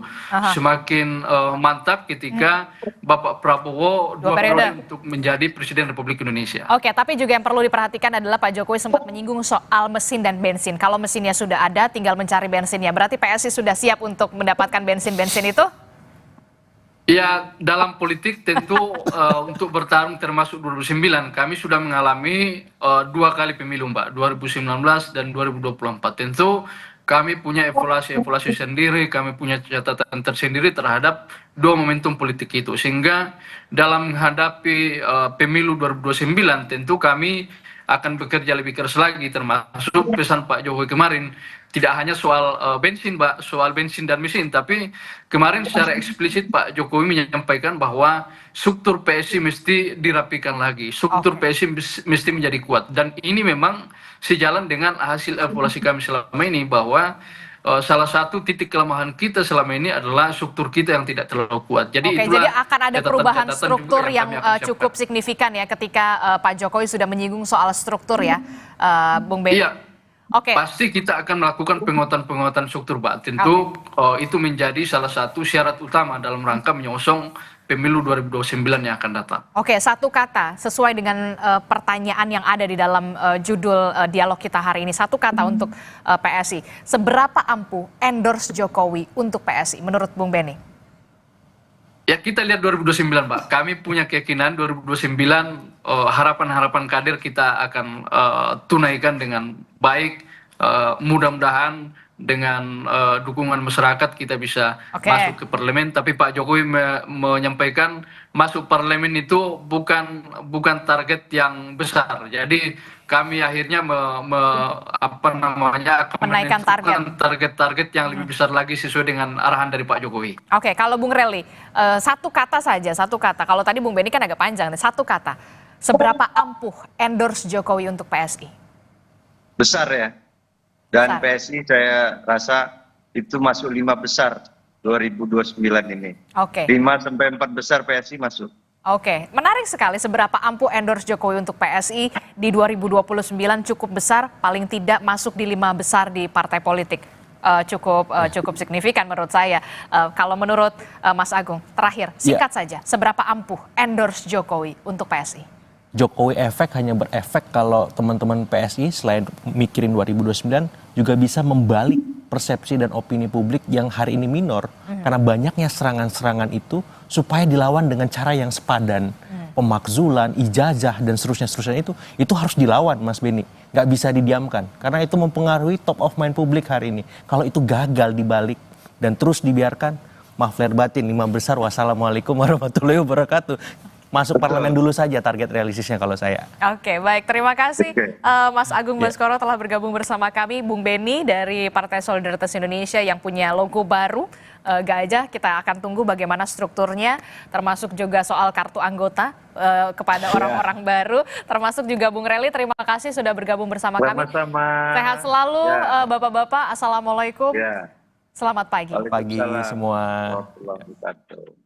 [SPEAKER 8] semakin mantap ketika Bapak Prabowo 2 periode untuk menjadi Presiden Republik Indonesia.
[SPEAKER 5] Oke, tapi juga yang perlu diperhatikan adalah Pak Jokowi sempat menyinggung soal mesin dan bensin. Kalau mesinnya sudah ada, tinggal mencari bensinnya. Berarti PSI sudah siap untuk mendapatkan bensin-bensin itu?
[SPEAKER 8] Ya, dalam politik tentu untuk bertarung termasuk 2009, kami sudah mengalami 2 kali pemilu, Mbak, 2019 dan 2024. Tentu kami punya evaluasi sendiri, kami punya catatan tersendiri terhadap 2 momentum politik itu. Sehingga dalam menghadapi pemilu 2029, tentu kami akan bekerja lebih keras lagi, termasuk pesan Pak Jokowi kemarin. Tidak hanya soal bensin, Pak, soal bensin dan mesin, tapi kemarin secara eksplisit Pak Jokowi menyampaikan bahwa struktur PSI mesti dirapikan lagi, struktur PSI mesti menjadi kuat. Dan ini memang sejalan dengan hasil evaluasi kami selama ini, bahwa salah satu titik kelemahan kita selama ini adalah struktur kita yang tidak terlalu kuat. Jadi,
[SPEAKER 5] jadi akan ada perubahan struktur yang cukup signifikan ya ketika Pak Jokowi sudah menyinggung soal struktur ya, Bung Benny.
[SPEAKER 8] Iya. Pasti kita akan melakukan penguatan struktur, Pak. Tentu itu menjadi salah satu syarat utama dalam rangka menyongsong pemilu 2029 yang akan datang.
[SPEAKER 5] Oke, satu kata sesuai dengan pertanyaan yang ada di dalam judul dialog kita hari ini. Satu kata untuk PSI. Seberapa ampuh endorse Jokowi untuk PSI menurut Bung Benny?
[SPEAKER 8] Ya, kita lihat 2029, Pak. Kami punya keyakinan 2029 harapan-harapan kader kita akan tunaikan dengan baik. Mudah-mudahan dengan dukungan masyarakat kita bisa masuk ke parlemen. Tapi Pak Jokowi menyampaikan masuk parlemen itu bukan target yang besar. Jadi kami akhirnya
[SPEAKER 5] menaikkan
[SPEAKER 8] target yang lebih besar lagi sesuai dengan arahan dari Pak Jokowi.
[SPEAKER 5] Oke, kalau Bung Rely, satu kata saja, satu kata. Kalau tadi Bung Benny kan agak panjang, satu kata. Seberapa ampuh endorse Jokowi untuk PSI?
[SPEAKER 7] Besar ya. Dan PSI saya rasa itu masuk 5 besar 2029 ini. 5 sampai 4 besar PSI masuk.
[SPEAKER 5] Oke, menarik sekali seberapa ampuh endorse Jokowi untuk PSI di 2029 cukup besar, paling tidak masuk di 5 besar di partai politik. Cukup signifikan menurut saya. Kalau menurut Mas Agung, terakhir singkat saja, seberapa ampuh endorse Jokowi untuk PSI?
[SPEAKER 6] Jokowi efek hanya berefek kalau teman-teman PSI selain mikirin 2029 juga bisa membalik persepsi dan opini publik yang hari ini minor karena banyaknya serangan-serangan itu supaya dilawan dengan cara yang sepadan. Pemakzulan, ijazah dan seterusnya itu harus dilawan, Mas Benny. Nggak bisa didiamkan karena itu mempengaruhi top of mind publik hari ini. Kalau itu gagal dibalik dan terus dibiarkan, maaf lahir batin, 5 besar, wassalamualaikum warahmatullahi wabarakatuh. masuk parlemen dulu saja target realistisnya kalau saya.
[SPEAKER 5] Oke, baik. Terima kasih
[SPEAKER 7] Oke.
[SPEAKER 5] Mas Agung Baskoro telah bergabung bersama kami. Bung Beni dari Partai Solidaritas Indonesia yang punya logo baru, gajah. Kita akan tunggu bagaimana strukturnya, termasuk juga soal kartu anggota kepada orang-orang baru. Termasuk juga Bung Rely, terima kasih sudah bergabung bersama kami.
[SPEAKER 7] Sama-sama.
[SPEAKER 5] Sehat selalu Bapak-bapak. Assalamualaikum.
[SPEAKER 7] Ya.
[SPEAKER 5] Selamat pagi.
[SPEAKER 6] Pagi semua.
[SPEAKER 7] Warahmatullahi wabarakatuh.